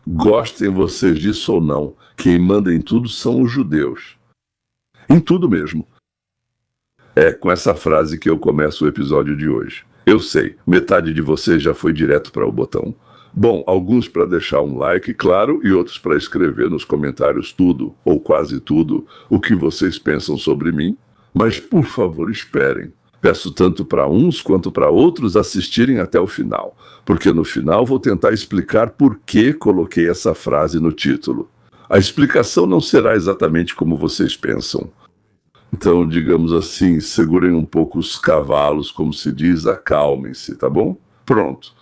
Gostem vocês disso ou não, quem manda em tudo são os judeus. Em tudo mesmo. É com essa frase que eu começo o episódio de hoje. Eu sei, metade de vocês já foi direto para o botão. Bom, alguns para deixar um like, claro, e outros para escrever nos comentários tudo, ou quase tudo, o que vocês pensam sobre mim. Mas, por favor, esperem. Peço tanto para uns quanto para outros assistirem até o final, porque no final vou tentar explicar por que coloquei essa frase no título. A explicação não será exatamente como vocês pensam. Então, digamos assim, segurem um pouco os cavalos, como se diz, acalmem-se, tá bom? Pronto.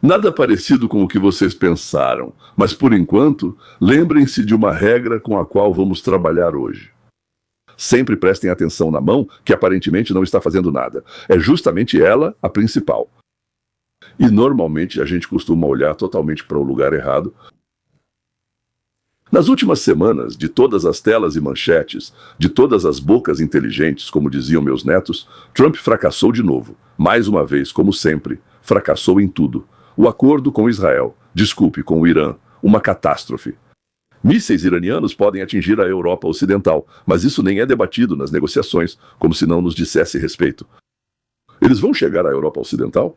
Nada parecido com o que vocês pensaram, mas por enquanto, lembrem-se de uma regra com a qual vamos trabalhar hoje. Sempre prestem atenção na mão, que aparentemente não está fazendo nada. É justamente ela a principal. E normalmente a gente costuma olhar totalmente para o lugar errado. Nas últimas semanas, de todas as telas e manchetes, de todas as bocas inteligentes, como diziam meus netos, Trump fracassou de novo. Mais uma vez, como sempre, fracassou em tudo. O acordo com Israel, desculpe, com o Irã, uma catástrofe. Mísseis iranianos podem atingir a Europa Ocidental, mas isso nem é debatido nas negociações, como se não nos dissesse respeito. Eles vão chegar à Europa Ocidental?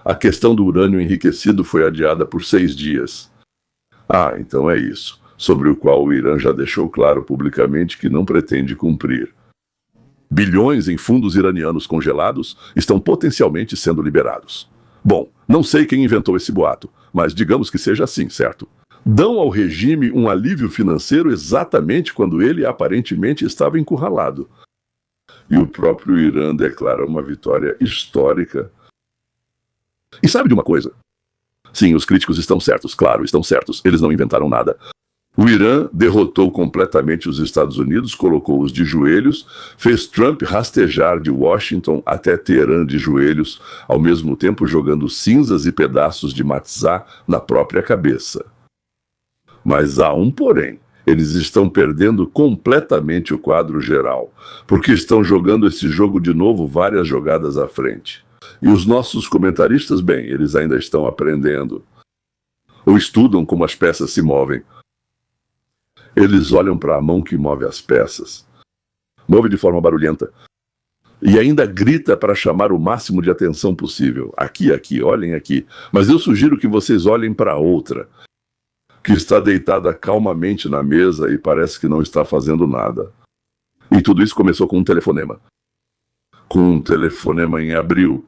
A questão do urânio enriquecido foi adiada por 6 dias. Ah, então é isso, sobre o qual o Irã já deixou claro publicamente que não pretende cumprir. Bilhões em fundos iranianos congelados estão potencialmente sendo liberados. Bom, não sei quem inventou esse boato, mas digamos que seja assim, certo? Dão ao regime um alívio financeiro exatamente quando ele aparentemente estava encurralado. E o próprio Irã declara uma vitória histórica. E sabe de uma coisa? Sim, os críticos estão certos, claro, estão certos, eles não inventaram nada. O Irã derrotou completamente os Estados Unidos, colocou-os de joelhos, fez Trump rastejar de Washington até Teherã de joelhos, ao mesmo tempo jogando cinzas e pedaços de matzá na própria cabeça. Mas há um porém. Eles estão perdendo completamente o quadro geral, porque estão jogando esse jogo de novo várias jogadas à frente. E os nossos comentaristas, bem, eles ainda estão aprendendo. Ou estudam como as peças se movem. Eles olham para a mão que move as peças. Move de forma barulhenta. E ainda grita para chamar o máximo de atenção possível. Aqui, olhem aqui. Mas eu sugiro que vocês olhem para a outra, que está deitada calmamente na mesa e parece que não está fazendo nada. E tudo isso começou com um telefonema. Com um telefonema em abril.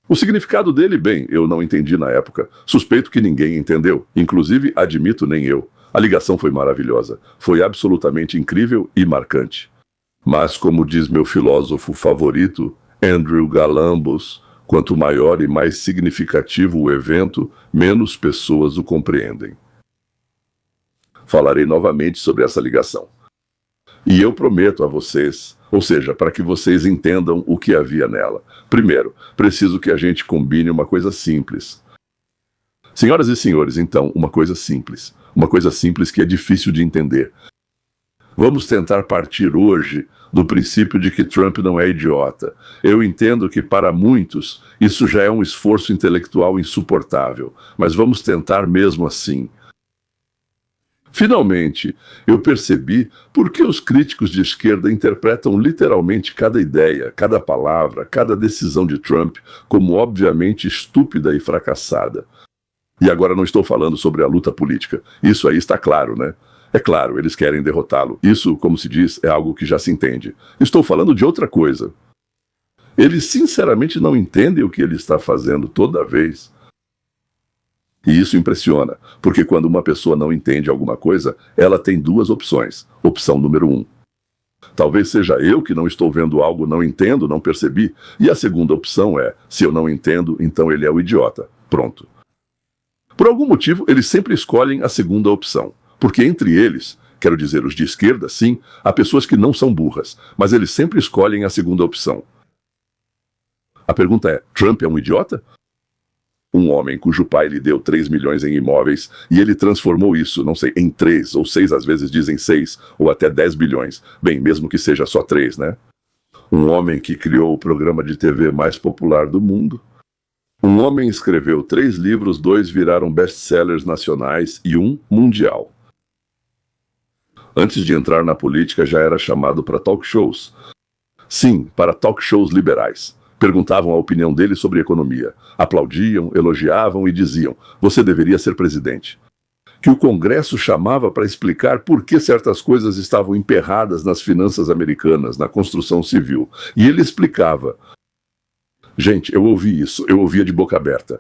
O significado dele, bem, eu não entendi na época. Suspeito que ninguém entendeu. Inclusive, admito, nem eu. A ligação foi maravilhosa. Foi absolutamente incrível e marcante. Mas, como diz meu filósofo favorito, Andrew Galambos, quanto maior e mais significativo o evento, menos pessoas o compreendem. Falarei novamente sobre essa ligação. E eu prometo a vocês, ou seja, para que vocês entendam o que havia nela. Primeiro, preciso que a gente combine uma coisa simples. Senhoras e senhores, então, uma coisa simples. Uma coisa simples que é difícil de entender. Vamos tentar partir hoje do princípio de que Trump não é idiota. Eu entendo que, para muitos, isso já é um esforço intelectual insuportável, mas vamos tentar mesmo assim. Finalmente, eu percebi por que os críticos de esquerda interpretam literalmente cada ideia, cada palavra, cada decisão de Trump como obviamente estúpida e fracassada. E agora não estou falando sobre a luta política. Isso aí está claro, né? É claro, eles querem derrotá-lo. Isso, como se diz, é algo que já se entende. Estou falando de outra coisa. Eles sinceramente não entendem o que ele está fazendo toda vez. E isso impressiona, porque quando uma pessoa não entende alguma coisa, ela tem 2 opções. Opção número 1. Talvez seja eu que não estou vendo algo, não entendo, não percebi. E a segunda opção é, se eu não entendo, então ele é o idiota. Pronto. Por algum motivo, eles sempre escolhem a segunda opção. Porque entre eles, quero dizer os de esquerda, sim, há pessoas que não são burras, mas eles sempre escolhem a segunda opção. A pergunta é, Trump é um idiota? Um homem cujo pai lhe deu 3 milhões em imóveis e ele transformou isso, não sei, em 3 ou 6, às vezes dizem 6, ou até 10 bilhões. Bem, mesmo que seja só 3, né? Um homem que criou o programa de TV mais popular do mundo. Um homem escreveu 3 livros, 2 viraram best-sellers nacionais e 1 mundial. Antes de entrar na política, já era chamado para talk shows. Sim, para talk shows liberais. Perguntavam a opinião dele sobre economia. Aplaudiam, elogiavam e diziam: você deveria ser presidente. Que o Congresso chamava para explicar por que certas coisas estavam emperradas nas finanças americanas, na construção civil. E ele explicava. Gente, eu ouvi isso, eu ouvia de boca aberta.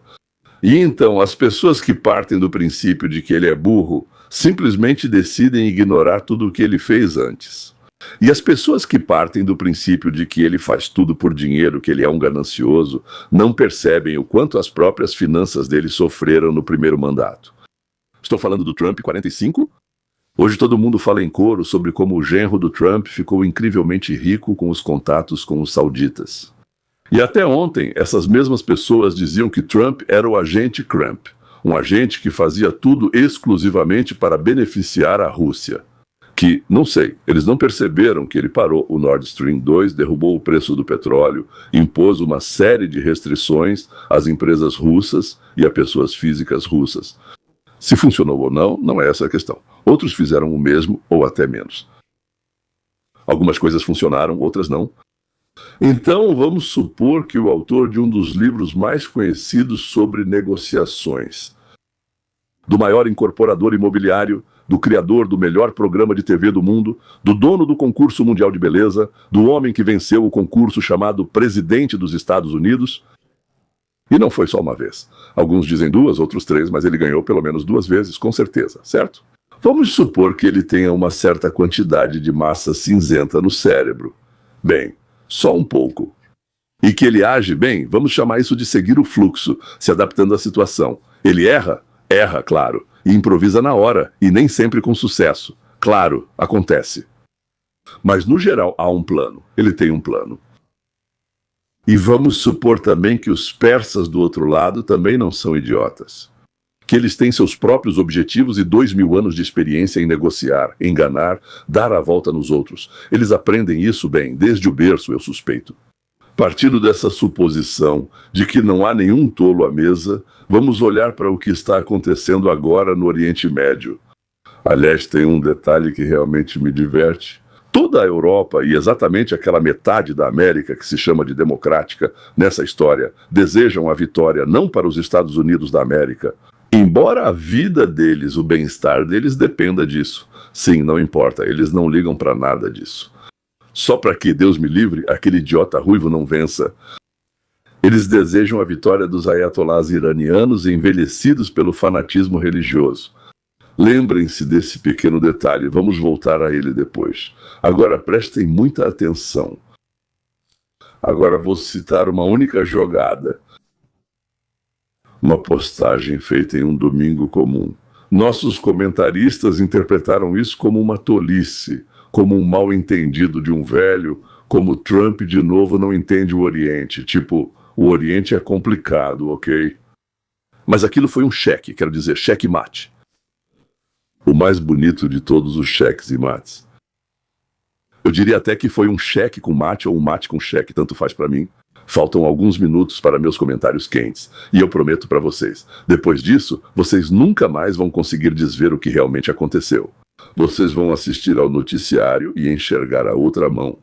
E então, as pessoas que partem do princípio de que ele é burro, simplesmente decidem ignorar tudo o que ele fez antes. E as pessoas que partem do princípio de que ele faz tudo por dinheiro, que ele é um ganancioso, não percebem o quanto as próprias finanças dele sofreram no primeiro mandato. Estou falando do Trump 45? Hoje todo mundo fala em coro sobre como o genro do Trump ficou incrivelmente rico com os contatos com os sauditas. E até ontem, essas mesmas pessoas diziam que Trump era o agente Crump, um agente que fazia tudo exclusivamente para beneficiar a Rússia. Que, não sei, eles não perceberam que ele parou o Nord Stream 2, derrubou o preço do petróleo, impôs uma série de restrições às empresas russas e a pessoas físicas russas. Se funcionou ou não, não é essa a questão. Outros fizeram o mesmo ou até menos. Algumas coisas funcionaram, outras não. Então, vamos supor que o autor de um dos livros mais conhecidos sobre negociações, do maior incorporador imobiliário, do criador do melhor programa de TV do mundo, do dono do concurso mundial de beleza, do homem que venceu o concurso chamado Presidente dos Estados Unidos. E não foi só uma vez. Alguns dizem 2, outros 3, mas ele ganhou pelo menos 2 vezes, com certeza, certo? Vamos supor que ele tenha uma certa quantidade de massa cinzenta no cérebro. Bem, só um pouco. E que ele age bem, vamos chamar isso de seguir o fluxo, se adaptando à situação. Ele erra? Erra, claro. E improvisa na hora, e nem sempre com sucesso. Claro, acontece. Mas no geral há um plano. Ele tem um plano. E vamos supor também que os persas do outro lado também não são idiotas. Que eles têm seus próprios objetivos e 2000 anos de experiência em negociar, enganar, dar a volta nos outros. Eles aprendem isso bem, desde o berço, eu suspeito. Partindo dessa suposição de que não há nenhum tolo à mesa, vamos olhar para o que está acontecendo agora no Oriente Médio. Aliás, tem um detalhe que realmente me diverte. Toda a Europa, e exatamente aquela metade da América que se chama de democrática nessa história, desejam a vitória não para os Estados Unidos da América, embora a vida deles, o bem-estar deles dependa disso. Sim, não importa, eles não ligam para nada disso. Só para que, Deus me livre, aquele idiota ruivo não vença. Eles desejam a vitória dos ayatolás iranianos envelhecidos pelo fanatismo religioso. Lembrem-se desse pequeno detalhe, vamos voltar a ele depois. Agora prestem muita atenção. Agora vou citar uma única jogada. Uma postagem feita em um domingo comum. Nossos comentaristas interpretaram isso como uma tolice, como um mal-entendido de um velho, como Trump de novo não entende o Oriente, tipo, o Oriente é complicado, ok? Mas aquilo foi um cheque, quero dizer, cheque-mate. O mais bonito de todos os cheques e mates. Eu diria até que foi um cheque com mate ou um mate com cheque, tanto faz para mim. Faltam alguns minutos para meus comentários quentes, e eu prometo para vocês, depois disso, vocês nunca mais vão conseguir desver o que realmente aconteceu. Vocês vão assistir ao noticiário e enxergar a outra mão.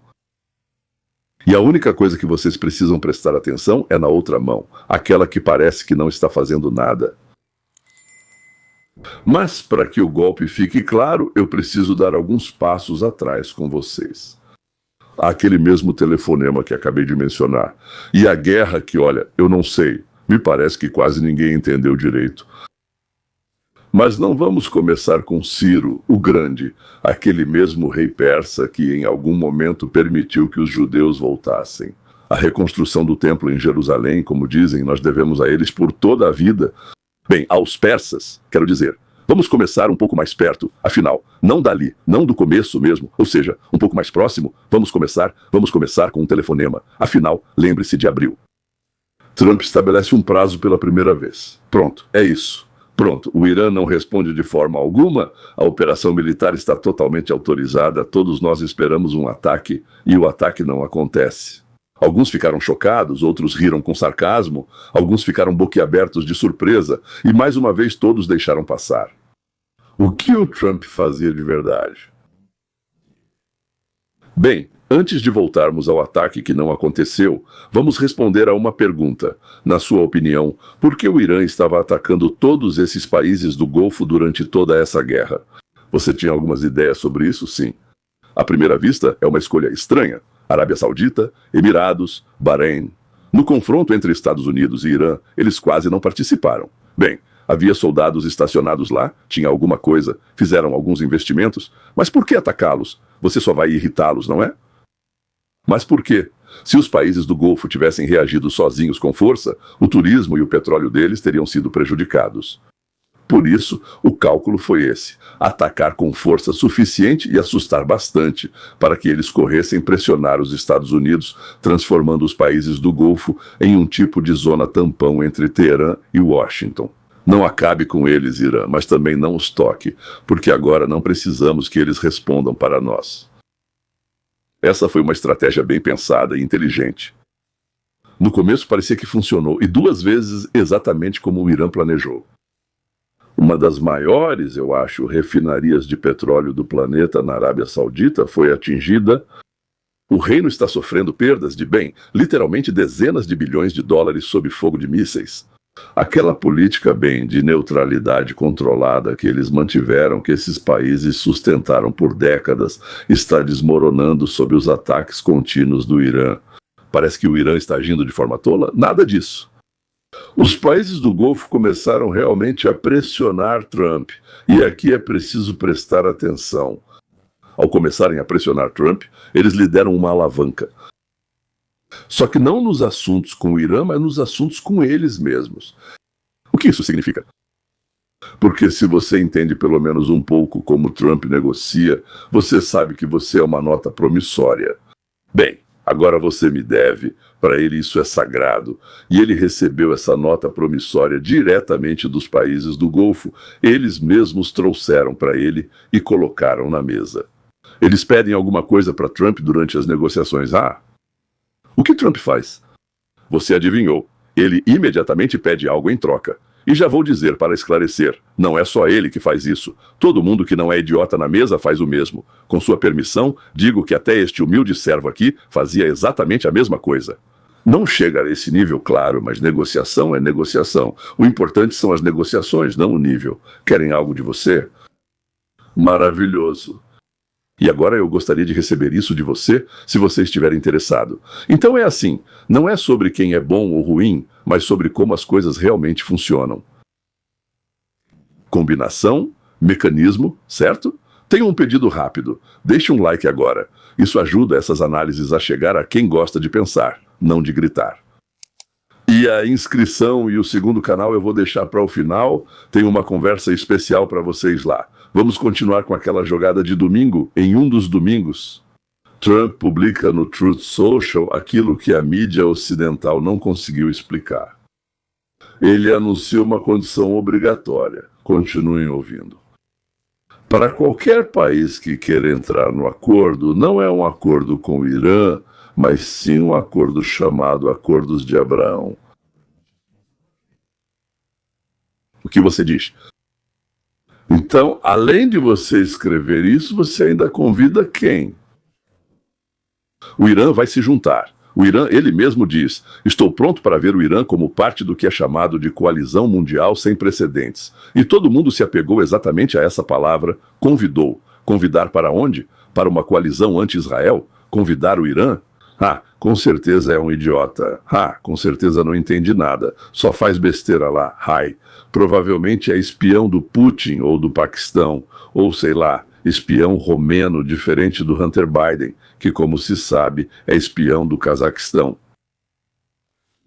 E a única coisa que vocês precisam prestar atenção é na outra mão, aquela que parece que não está fazendo nada. Mas, para que o golpe fique claro, eu preciso dar alguns passos atrás com vocês. Aquele mesmo telefonema que acabei de mencionar. E a guerra que, olha, eu não sei, me parece que quase ninguém entendeu direito. Mas não vamos começar com Ciro, o Grande, aquele mesmo rei persa que em algum momento permitiu que os judeus voltassem. A reconstrução do templo em Jerusalém, como dizem, nós devemos a eles por toda a vida. Bem, aos persas, quero dizer, vamos começar um pouco mais perto, afinal, não dali, não do começo mesmo, ou seja, um pouco mais próximo, vamos começar com um telefonema, afinal, lembre-se de abril. Trump estabelece um prazo pela primeira vez. Pronto, é isso. Pronto, o Irã não responde de forma alguma, a operação militar está totalmente autorizada, todos nós esperamos um ataque e o ataque não acontece. Alguns ficaram chocados, outros riram com sarcasmo, alguns ficaram boquiabertos de surpresa, e mais uma vez todos deixaram passar. O que o Trump fazia de verdade? Bem, antes de voltarmos ao ataque que não aconteceu, vamos responder a uma pergunta. Na sua opinião, por que o Irã estava atacando todos esses países do Golfo durante toda essa guerra? Você tinha algumas ideias sobre isso? Sim. À primeira vista, é uma escolha estranha. Arábia Saudita, Emirados, Bahrein. No confronto entre Estados Unidos e Irã, eles quase não participaram. Bem, havia soldados estacionados lá, tinha alguma coisa, fizeram alguns investimentos, mas por que atacá-los? Você só vai irritá-los, não é? Mas por quê? Se os países do Golfo tivessem reagido sozinhos com força, o turismo e o petróleo deles teriam sido prejudicados. Por isso, o cálculo foi esse: atacar com força suficiente e assustar bastante, para que eles corressem pressionar os Estados Unidos, transformando os países do Golfo em um tipo de zona tampão entre Teherã e Washington. Não acabe com eles, Irã, mas também não os toque, porque agora não precisamos que eles respondam para nós. Essa foi uma estratégia bem pensada e inteligente. No começo parecia que funcionou, e 2 vezes exatamente como o Irã planejou. Uma das maiores, eu acho, refinarias de petróleo do planeta na Arábia Saudita foi atingida. O reino está sofrendo perdas de, literalmente dezenas de bilhões de dólares sob fogo de mísseis. Aquela política, de neutralidade controlada que eles mantiveram, que esses países sustentaram por décadas, está desmoronando sob os ataques contínuos do Irã. Parece que o Irã está agindo de forma tola? Nada disso. Os países do Golfo começaram realmente a pressionar Trump, e aqui é preciso prestar atenção. Ao começarem a pressionar Trump, eles lhe deram uma alavanca. Só que não nos assuntos com o Irã, mas nos assuntos com eles mesmos. O que isso significa? Porque se você entende pelo menos um pouco como Trump negocia, você sabe que você é uma nota promissória. Agora você me deve, para ele isso é sagrado, e ele recebeu essa nota promissória diretamente dos países do Golfo, eles mesmos trouxeram para ele e colocaram na mesa. Eles pedem alguma coisa para Trump durante as negociações. O que Trump faz? Você adivinhou. Ele imediatamente pede algo em troca. E já vou dizer para esclarecer, não é só ele que faz isso. Todo mundo que não é idiota na mesa faz o mesmo. Com sua permissão, digo que até este humilde servo aqui fazia exatamente a mesma coisa. Não chega a esse nível, claro, mas negociação é negociação. O importante são as negociações, não o nível. Querem algo de você? Maravilhoso. E agora eu gostaria de receber isso de você, se você estiver interessado. Então é assim, não é sobre quem é bom ou ruim, mas sobre como as coisas realmente funcionam. Combinação, mecanismo, certo? Tenho um pedido rápido. Deixe um like agora. Isso ajuda essas análises a chegar a quem gosta de pensar, não de gritar. E a inscrição e o segundo canal eu vou deixar para o final. Tem uma conversa especial para vocês lá. Vamos continuar com aquela jogada de domingo, em um dos domingos. Trump publica no Truth Social aquilo que a mídia ocidental não conseguiu explicar. Ele anuncia uma condição obrigatória. Continuem ouvindo. Para qualquer país que queira entrar no acordo, não é um acordo com o Irã, mas sim um acordo chamado Acordos de Abraão. O que você diz? Então, além de você escrever isso, você ainda convida quem? O Irã vai se juntar. O Irã, ele mesmo diz, estou pronto para ver o Irã como parte do que é chamado de coalizão mundial sem precedentes. E todo mundo se apegou exatamente a essa palavra, convidou. Convidar para onde? Para uma coalizão anti-Israel? Convidar o Irã? Com certeza é um idiota. Com certeza não entende nada. Só faz besteira lá. Provavelmente é espião do Putin ou do Paquistão. Ou sei lá, espião romeno diferente do Hunter Biden, que como se sabe é espião do Cazaquistão.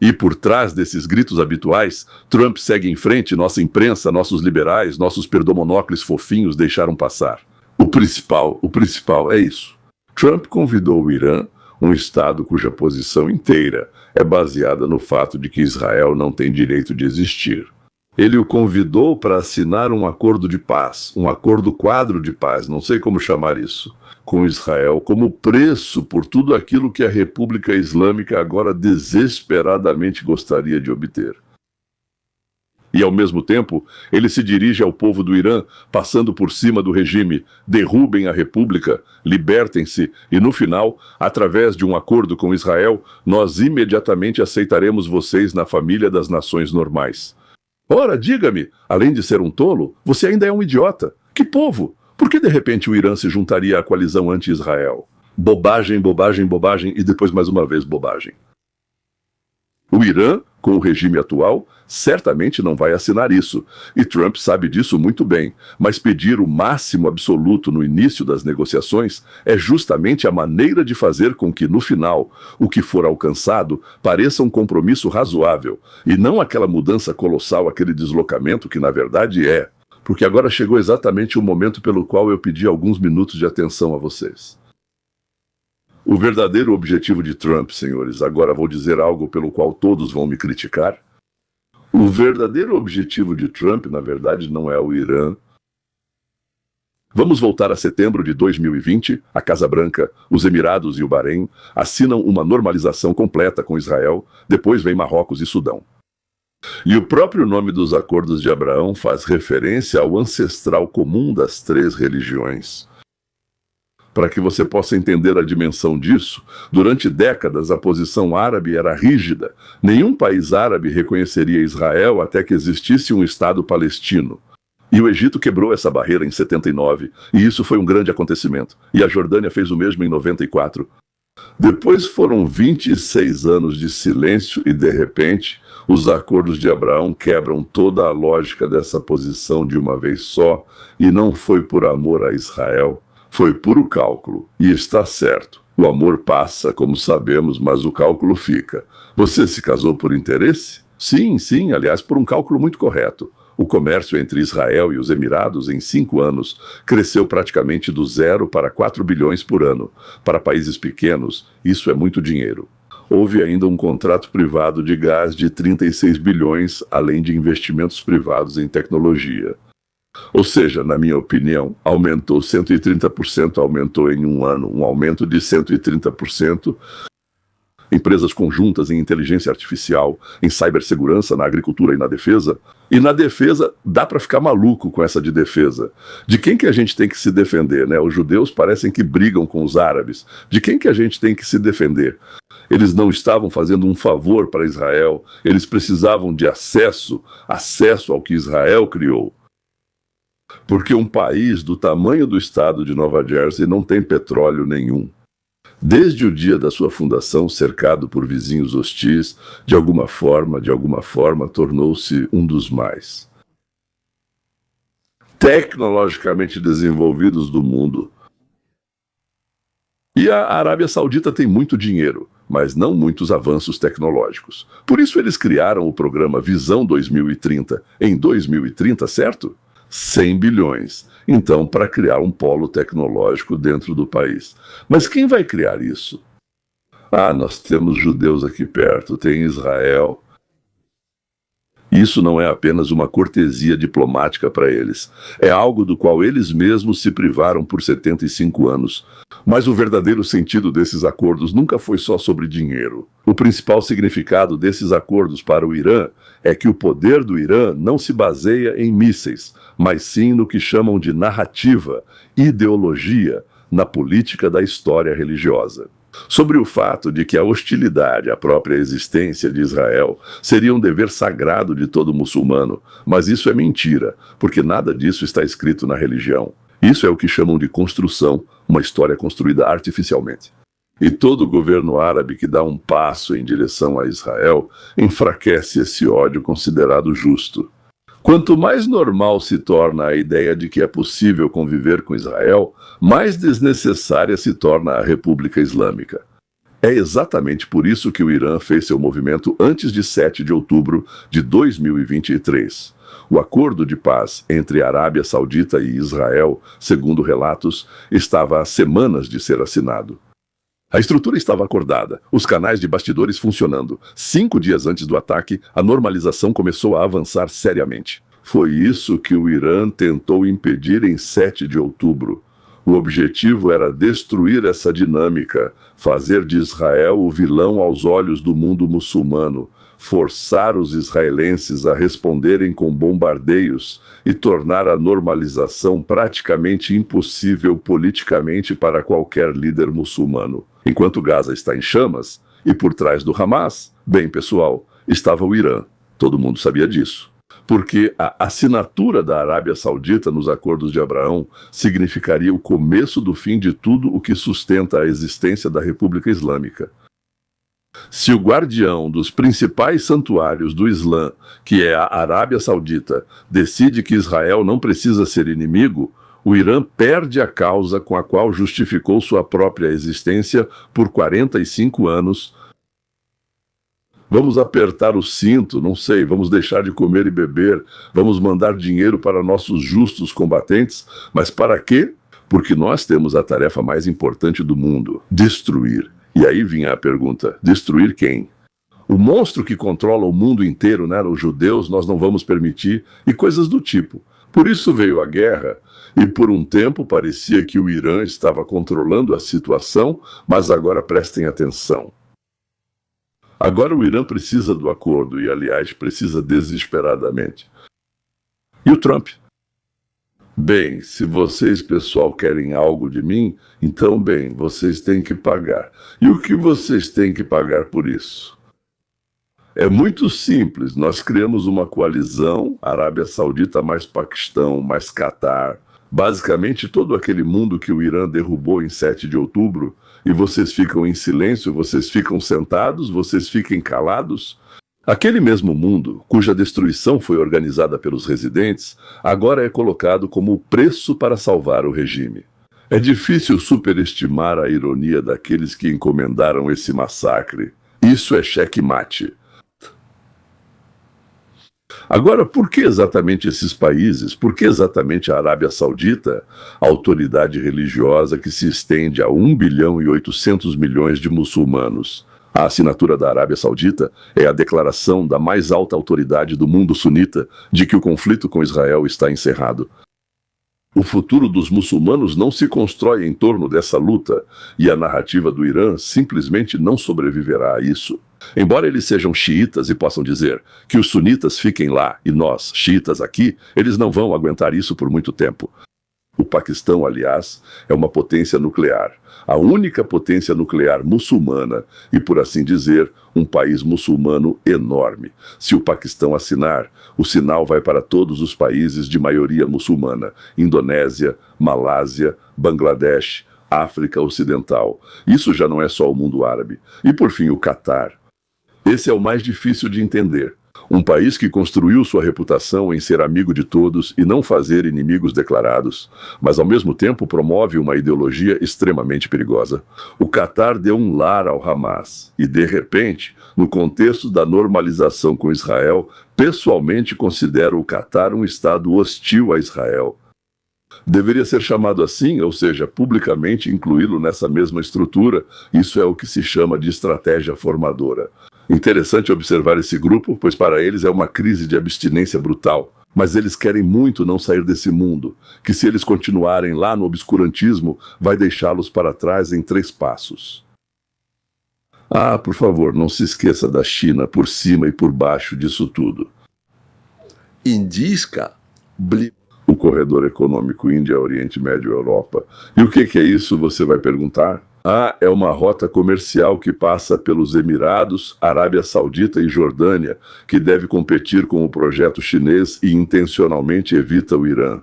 E por trás desses gritos habituais, Trump segue em frente, nossa imprensa, nossos liberais, nossos perdomonocles fofinhos deixaram passar. O principal é isso. Trump convidou o Irã, um Estado cuja posição inteira é baseada no fato de que Israel não tem direito de existir. Ele o convidou para assinar um acordo de paz, um acordo quadro de paz, não sei como chamar isso, com Israel, como preço por tudo aquilo que a República Islâmica agora desesperadamente gostaria de obter. E, ao mesmo tempo, ele se dirige ao povo do Irã, passando por cima do regime: derrubem a República, libertem-se, e no final, através de um acordo com Israel, nós imediatamente aceitaremos vocês na família das nações normais. Ora, diga-me, além de ser um tolo, você ainda é um idiota. Que povo? Por que de repente o Irã se juntaria à coalizão anti-Israel? Bobagem, bobagem, bobagem e depois mais uma vez bobagem. O Irã, com o regime atual, certamente não vai assinar isso, e Trump sabe disso muito bem, mas pedir o máximo absoluto no início das negociações é justamente a maneira de fazer com que, no final, o que for alcançado pareça um compromisso razoável, e não aquela mudança colossal, aquele deslocamento que na verdade é. Porque agora chegou exatamente o momento pelo qual eu pedi alguns minutos de atenção a vocês. O verdadeiro objetivo de Trump, senhores, agora vou dizer algo pelo qual todos vão me criticar. O verdadeiro objetivo de Trump, na verdade, não é o Irã. Vamos voltar a setembro de 2020, a Casa Branca, os Emirados e o Bahrein assinam uma normalização completa com Israel, depois vem Marrocos e Sudão. E o próprio nome dos acordos de Abraão faz referência ao ancestral comum das três religiões. Para que você possa entender a dimensão disso, durante décadas a posição árabe era rígida. Nenhum país árabe reconheceria Israel até que existisse um Estado palestino. E o Egito quebrou essa barreira em 79, e isso foi um grande acontecimento. E a Jordânia fez o mesmo em 94. Depois foram 26 anos de silêncio e, de repente, os acordos de Abraão quebram toda a lógica dessa posição de uma vez só, e não foi por amor a Israel. Foi puro cálculo, e está certo. O amor passa, como sabemos, mas o cálculo fica. Você se casou por interesse? Sim, aliás, por um cálculo muito correto. O comércio entre Israel e os Emirados, em 5 anos, cresceu praticamente do 0 para 4 bilhões por ano. Para países pequenos, isso é muito dinheiro. Houve ainda um contrato privado de gás de 36 bilhões, além de investimentos privados em tecnologia. Ou seja, na minha opinião, aumentou 130%, aumentou em um ano, um aumento de 130%. Empresas conjuntas em inteligência artificial, em cibersegurança, na agricultura e na defesa. E na defesa, dá para ficar maluco com essa de defesa. De quem que a gente tem que se defender, né? Os judeus parecem que brigam com os árabes. De quem que a gente tem que se defender? Eles não estavam fazendo um favor para Israel, eles precisavam de acesso ao que Israel criou. Porque um país do tamanho do estado de Nova Jersey não tem petróleo nenhum. Desde o dia da sua fundação, cercado por vizinhos hostis, de alguma forma, tornou-se um dos mais tecnologicamente desenvolvidos do mundo. E a Arábia Saudita tem muito dinheiro, mas não muitos avanços tecnológicos. Por isso eles criaram o programa Visão 2030, em 2030, certo? 100 bilhões. Então, para criar um polo tecnológico dentro do país. Mas quem vai criar isso? Nós temos judeus aqui perto, tem Israel. Isso não é apenas uma cortesia diplomática para eles. É algo do qual eles mesmos se privaram por 75 anos. Mas o verdadeiro sentido desses acordos nunca foi só sobre dinheiro. O principal significado desses acordos para o Irã é que o poder do Irã não se baseia em mísseis, mas sim no que chamam de narrativa, ideologia, na política da história religiosa. Sobre o fato de que a hostilidade à própria existência de Israel seria um dever sagrado de todo muçulmano, mas isso é mentira, porque nada disso está escrito na religião. Isso é o que chamam de construção, uma história construída artificialmente. E todo governo árabe que dá um passo em direção a Israel enfraquece esse ódio considerado justo. Quanto mais normal se torna a ideia de que é possível conviver com Israel, mais desnecessária se torna a República Islâmica. É exatamente por isso que o Irã fez seu movimento antes de 7 de outubro de 2023. O acordo de paz entre a Arábia Saudita e Israel, segundo relatos, estava há semanas de ser assinado. A estrutura estava acordada, os canais de bastidores funcionando. 5 dias antes do ataque, a normalização começou a avançar seriamente. Foi isso que o Irã tentou impedir em 7 de outubro. O objetivo era destruir essa dinâmica, fazer de Israel o vilão aos olhos do mundo muçulmano, forçar os israelenses a responderem com bombardeios e tornar a normalização praticamente impossível politicamente para qualquer líder muçulmano. Enquanto Gaza está em chamas, e por trás do Hamas, bem pessoal, estava o Irã. Todo mundo sabia disso. Porque a assinatura da Arábia Saudita nos Acordos de Abraão significaria o começo do fim de tudo o que sustenta a existência da República Islâmica. Se o guardião dos principais santuários do Islã, que é a Arábia Saudita, decide que Israel não precisa ser inimigo, o Irã perde a causa com a qual justificou sua própria existência por 45 anos. Vamos apertar o cinto, não sei, vamos deixar de comer e beber, vamos mandar dinheiro para nossos justos combatentes, mas para quê? Porque nós temos a tarefa mais importante do mundo: destruir. E aí vinha a pergunta: destruir quem? O monstro que controla o mundo inteiro, né? Os judeus, nós não vamos permitir, e coisas do tipo. Por isso veio a guerra, e por um tempo parecia que o Irã estava controlando a situação, mas agora prestem atenção. Agora o Irã precisa do acordo, e aliás, precisa desesperadamente. E o Trump? Bem, se vocês, pessoal, querem algo de mim, então, bem, vocês têm que pagar. E o que vocês têm que pagar por isso? É muito simples. Nós criamos uma coalizão, Arábia Saudita mais Paquistão, mais Catar, basicamente todo aquele mundo que o Irã derrubou em 7 de outubro, e vocês ficam em silêncio, vocês ficam sentados, vocês fiquem calados. Aquele mesmo mundo, cuja destruição foi organizada pelos residentes, agora é colocado como o preço para salvar o regime. É difícil superestimar a ironia daqueles que encomendaram esse massacre. Isso é xeque-mate. Agora, por que exatamente esses países? Por que exatamente a Arábia Saudita, a autoridade religiosa que se estende a 1 bilhão e 800 milhões de muçulmanos? A assinatura da Arábia Saudita é a declaração da mais alta autoridade do mundo sunita de que o conflito com Israel está encerrado. O futuro dos muçulmanos não se constrói em torno dessa luta, e a narrativa do Irã simplesmente não sobreviverá a isso. Embora eles sejam xiitas e possam dizer que os sunitas fiquem lá e nós, xiitas, aqui, eles não vão aguentar isso por muito tempo. O Paquistão, aliás, é uma potência nuclear, a única potência nuclear muçulmana e, por assim dizer, um país muçulmano enorme. Se o Paquistão assinar, o sinal vai para todos os países de maioria muçulmana: Indonésia, Malásia, Bangladesh, África Ocidental. Isso já não é só o mundo árabe. E, por fim, o Catar. Esse é o mais difícil de entender. Um país que construiu sua reputação em ser amigo de todos e não fazer inimigos declarados, mas ao mesmo tempo promove uma ideologia extremamente perigosa. O Catar deu um lar ao Hamas e, de repente, no contexto da normalização com Israel, pessoalmente considero o Catar um estado hostil a Israel. Deveria ser chamado assim, ou seja, publicamente incluí-lo nessa mesma estrutura. Isso é o que se chama de estratégia formadora. Interessante observar esse grupo, pois para eles é uma crise de abstinência brutal. Mas eles querem muito não sair desse mundo, que se eles continuarem lá no obscurantismo, vai deixá-los para trás em 3 passos. Ah, por favor, não se esqueça da China por cima e por baixo disso tudo. Indisca, o corredor econômico Índia, Oriente Médio, Europa. E o que é isso, você vai perguntar? Ah, é uma rota comercial que passa pelos Emirados, Arábia Saudita e Jordânia, que deve competir com o projeto chinês e intencionalmente evita o Irã.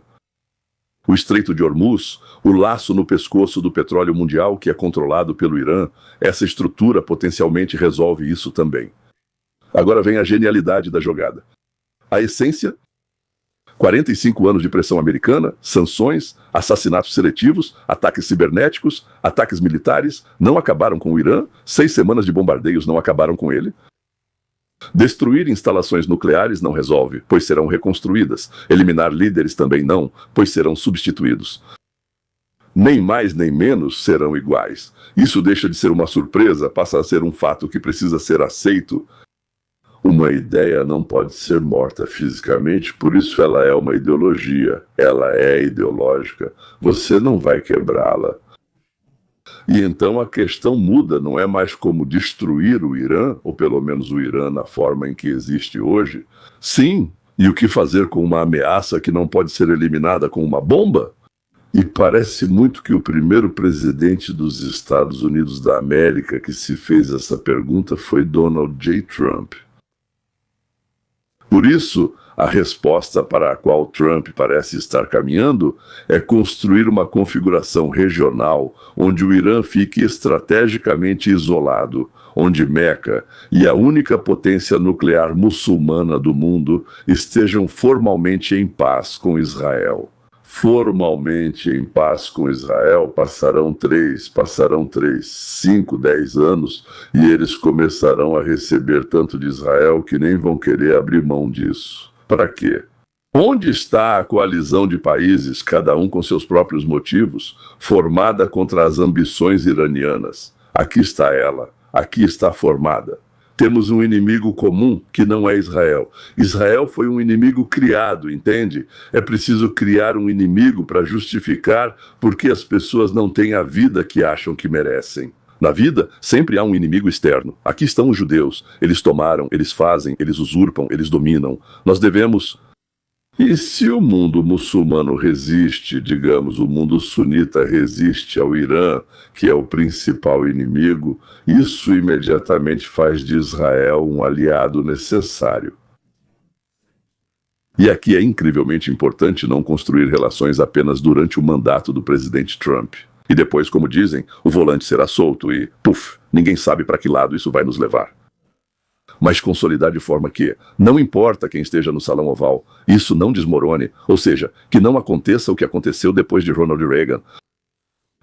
O Estreito de Hormuz, o laço no pescoço do petróleo mundial que é controlado pelo Irã, essa estrutura potencialmente resolve isso também. Agora vem a genialidade da jogada. A essência: 45 anos de pressão americana, sanções, assassinatos seletivos, ataques cibernéticos, ataques militares, não acabaram com o Irã, 6 semanas de bombardeios não acabaram com ele. Destruir instalações nucleares não resolve, pois serão reconstruídas. Eliminar líderes também não, pois serão substituídos. Nem mais nem menos serão iguais. Isso deixa de ser uma surpresa, passa a ser um fato que precisa ser aceito. Uma ideia não pode ser morta fisicamente, por isso ela é uma ideologia, ela é ideológica. Você não vai quebrá-la. E então a questão muda, não é mais como destruir o Irã, ou pelo menos o Irã na forma em que existe hoje. Sim, e o que fazer com uma ameaça que não pode ser eliminada com uma bomba? E parece muito que o primeiro presidente dos Estados Unidos da América que se fez essa pergunta foi Donald J. Trump. Por isso, a resposta para a qual Trump parece estar caminhando é construir uma configuração regional onde o Irã fique estrategicamente isolado, onde Meca e a única potência nuclear muçulmana do mundo estejam formalmente em paz com Israel. Formalmente em paz com Israel, passarão 5, 10 anos, e eles começarão a receber tanto de Israel que nem vão querer abrir mão disso. Para quê? Onde está a coalizão de países, cada um com seus próprios motivos, formada contra as ambições iranianas? Aqui está ela, aqui está formada. Temos um inimigo comum que não é Israel. Israel foi um inimigo criado, entende? É preciso criar um inimigo para justificar porque as pessoas não têm a vida que acham que merecem. Na vida, sempre há um inimigo externo. Aqui estão os judeus. Eles tomaram, eles fazem, eles usurpam, eles dominam. Nós devemos... E se o mundo muçulmano resiste, digamos, o mundo sunita resiste ao Irã, que é o principal inimigo, isso imediatamente faz de Israel um aliado necessário. E aqui é incrivelmente importante não construir relações apenas durante o mandato do presidente Trump. E depois, como dizem, o volante será solto e, puf, ninguém sabe para que lado isso vai nos levar. Mas consolidar de forma que, não importa quem esteja no Salão Oval, isso não desmorone, ou seja, que não aconteça o que aconteceu depois de Ronald Reagan.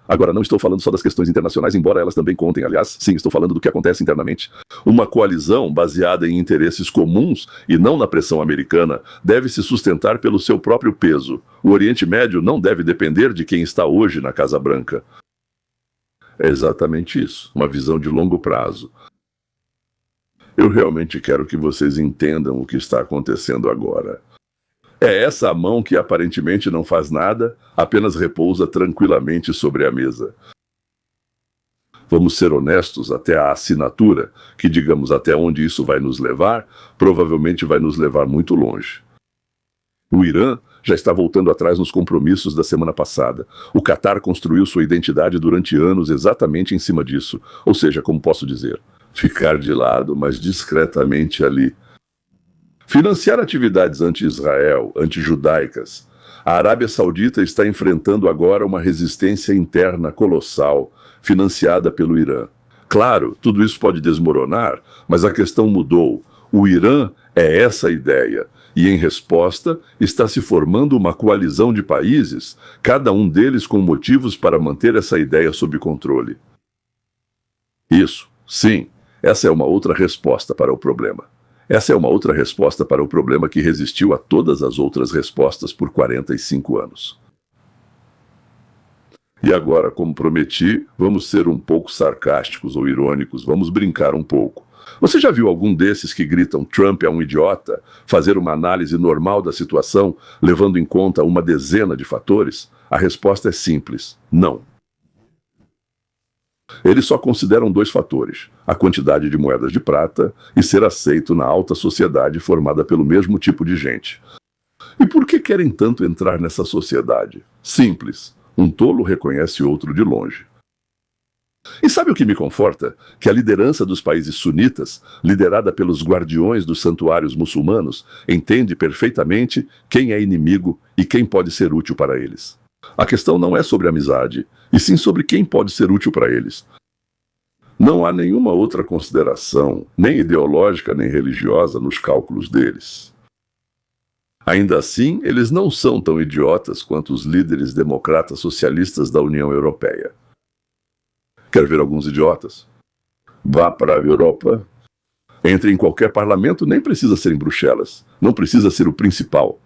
Agora, não estou falando só das questões internacionais, embora elas também contem, aliás, sim, estou falando do que acontece internamente. Uma coalizão baseada em interesses comuns e não na pressão americana deve se sustentar pelo seu próprio peso. O Oriente Médio não deve depender de quem está hoje na Casa Branca. É exatamente isso, uma visão de longo prazo. Eu realmente quero que vocês entendam o que está acontecendo agora. É essa a mão que aparentemente não faz nada, apenas repousa tranquilamente sobre a mesa. Vamos ser honestos, até a assinatura, que digamos até onde isso vai nos levar, provavelmente vai nos levar muito longe. O Irã já está voltando atrás nos compromissos da semana passada. O Catar construiu sua identidade durante anos exatamente em cima disso. Ou seja, como posso dizer, ficar de lado, mas discretamente ali. Financiar atividades anti-Israel, anti-judaicas. A Arábia Saudita está enfrentando agora uma resistência interna colossal, financiada pelo Irã. Claro, tudo isso pode desmoronar, mas a questão mudou. O Irã é essa ideia. E, em resposta, está se formando uma coalizão de países, cada um deles com motivos para manter essa ideia sob controle. Isso, sim, essa é uma outra resposta para o problema. Essa é uma outra resposta para o problema que resistiu a todas as outras respostas por 45 anos. E agora, como prometi, vamos ser um pouco sarcásticos ou irônicos, vamos brincar um pouco. Você já viu algum desses que gritam Trump é um idiota, fazer uma análise normal da situação, levando em conta uma dezena de fatores? A resposta é simples, não. Eles só consideram 2 fatores, a quantidade de moedas de prata e ser aceito na alta sociedade formada pelo mesmo tipo de gente. E por que querem tanto entrar nessa sociedade? Simples, um tolo reconhece outro de longe. E sabe o que me conforta? Que a liderança dos países sunitas, liderada pelos guardiões dos santuários muçulmanos, entende perfeitamente quem é inimigo e quem pode ser útil para eles. A questão não é sobre amizade, e sim sobre quem pode ser útil para eles. Não há nenhuma outra consideração, nem ideológica nem religiosa, nos cálculos deles. Ainda assim, eles não são tão idiotas quanto os líderes democratas socialistas da União Europeia. Quer ver alguns idiotas? Vá para a Europa. Entre em qualquer parlamento, nem precisa ser em Bruxelas. Não precisa ser o principal.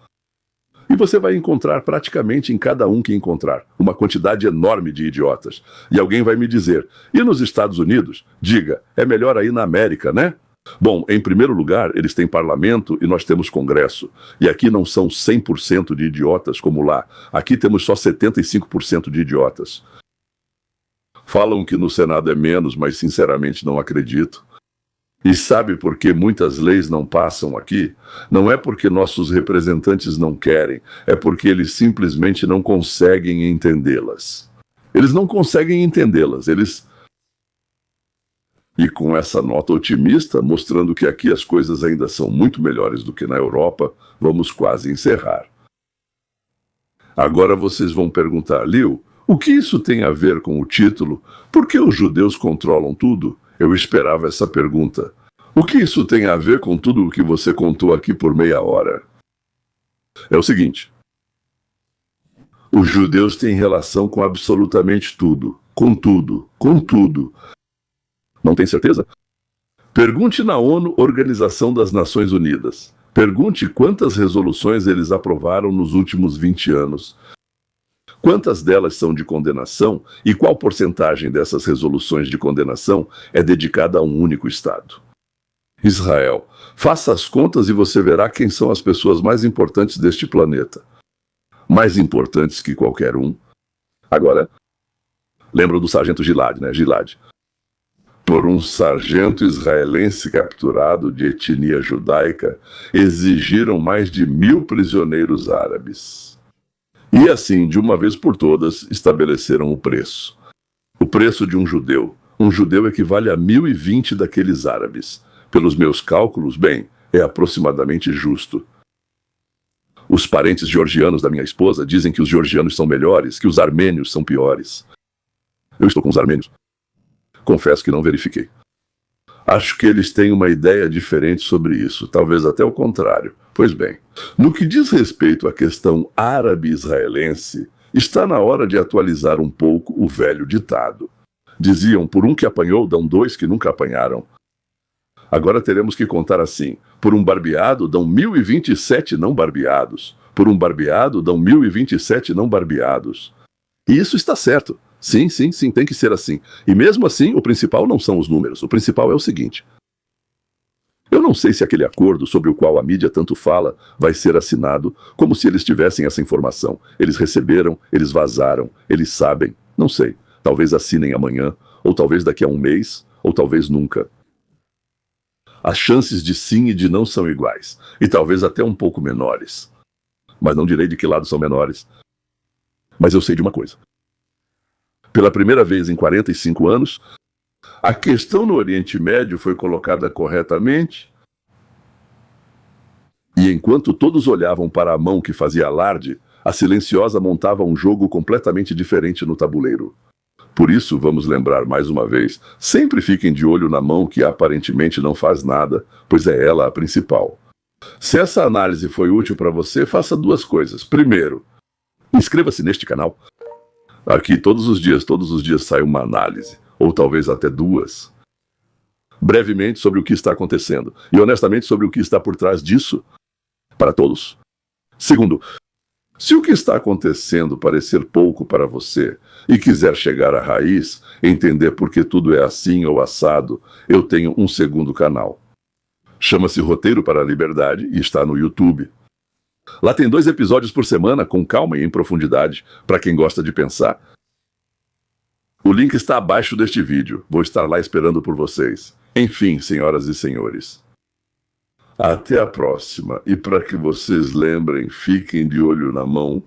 E você vai encontrar praticamente em cada um que encontrar uma quantidade enorme de idiotas. E alguém vai me dizer, e nos Estados Unidos? Diga, é melhor aí na América, né? Bom, em primeiro lugar, eles têm parlamento e nós temos congresso. E aqui não são 100% de idiotas como lá. Aqui temos só 75% de idiotas. Falam que no Senado é menos, mas sinceramente não acredito. E sabe por que muitas leis não passam aqui? Não é porque nossos representantes não querem, é porque eles simplesmente não conseguem entendê-las. Eles não conseguem entendê-las, E com essa nota otimista, mostrando que aqui as coisas ainda são muito melhores do que na Europa, vamos quase encerrar. Agora vocês vão perguntar, Liu, o que isso tem a ver com o título? Por que os judeus controlam tudo? Eu esperava essa pergunta. O que isso tem a ver com tudo o que você contou aqui por meia hora? É o seguinte. Os judeus têm relação com absolutamente tudo. Com tudo. Com tudo. Não tem certeza? Pergunte na ONU, Organização das Nações Unidas. Pergunte quantas resoluções eles aprovaram nos últimos 20 anos. Quantas delas são de condenação e qual porcentagem dessas resoluções de condenação é dedicada a um único Estado? Israel. Faça as contas e você verá quem são as pessoas mais importantes deste planeta. Mais importantes que qualquer um. Agora, lembram do sargento Gilad, né? Gilad. Por um sargento israelense capturado de etnia judaica, exigiram mais de 1.000 prisioneiros árabes. E assim, de uma vez por todas, estabeleceram o preço. O preço de um judeu. Um judeu equivale a 1.020 daqueles árabes. Pelos meus cálculos, bem, é aproximadamente justo. Os parentes georgianos da minha esposa dizem que os georgianos são melhores, que os armênios são piores. Eu estou com os armênios. Confesso que não verifiquei. Acho que eles têm uma ideia diferente sobre isso, talvez até o contrário. Pois bem, no que diz respeito à questão árabe-israelense, está na hora de atualizar um pouco o velho ditado. Diziam, por um que apanhou, dão dois que nunca apanharam. Agora teremos que contar assim, por um barbeado dão 1.027 não barbeados, por um barbeado dão 1.027 não barbeados. E isso está certo. Sim, tem que ser assim. E mesmo assim, o principal não são os números, o principal é o seguinte. Eu não sei se aquele acordo sobre o qual a mídia tanto fala vai ser assinado como se eles tivessem essa informação. Eles receberam, eles vazaram, eles sabem, não sei. Talvez assinem amanhã, ou talvez daqui a um mês, ou talvez nunca. As chances de sim e de não são iguais, e talvez até um pouco menores. Mas não direi de que lado são menores. Mas eu sei de uma coisa. Pela primeira vez em 45 anos, a questão no Oriente Médio foi colocada corretamente. E enquanto todos olhavam para a mão que fazia alarde, a silenciosa montava um jogo completamente diferente no tabuleiro. Por isso, vamos lembrar mais uma vez, sempre fiquem de olho na mão que aparentemente não faz nada, pois é ela a principal. Se essa análise foi útil para você, faça duas coisas. Primeiro, inscreva-se neste canal. Aqui todos os dias sai uma análise, ou talvez até duas. Brevemente sobre o que está acontecendo, e honestamente sobre o que está por trás disso, para todos. Segundo, se o que está acontecendo parecer pouco para você, e quiser chegar à raiz, entender por que tudo é assim ou assado, eu tenho um segundo canal. Chama-se Roteiro para a Liberdade e está no YouTube. Lá tem 2 episódios por semana, com calma e em profundidade, para quem gosta de pensar. O link está abaixo deste vídeo. Vou estar lá esperando por vocês. Enfim, senhoras e senhores. Até a próxima. E para que vocês lembrem, fiquem de olho na mão,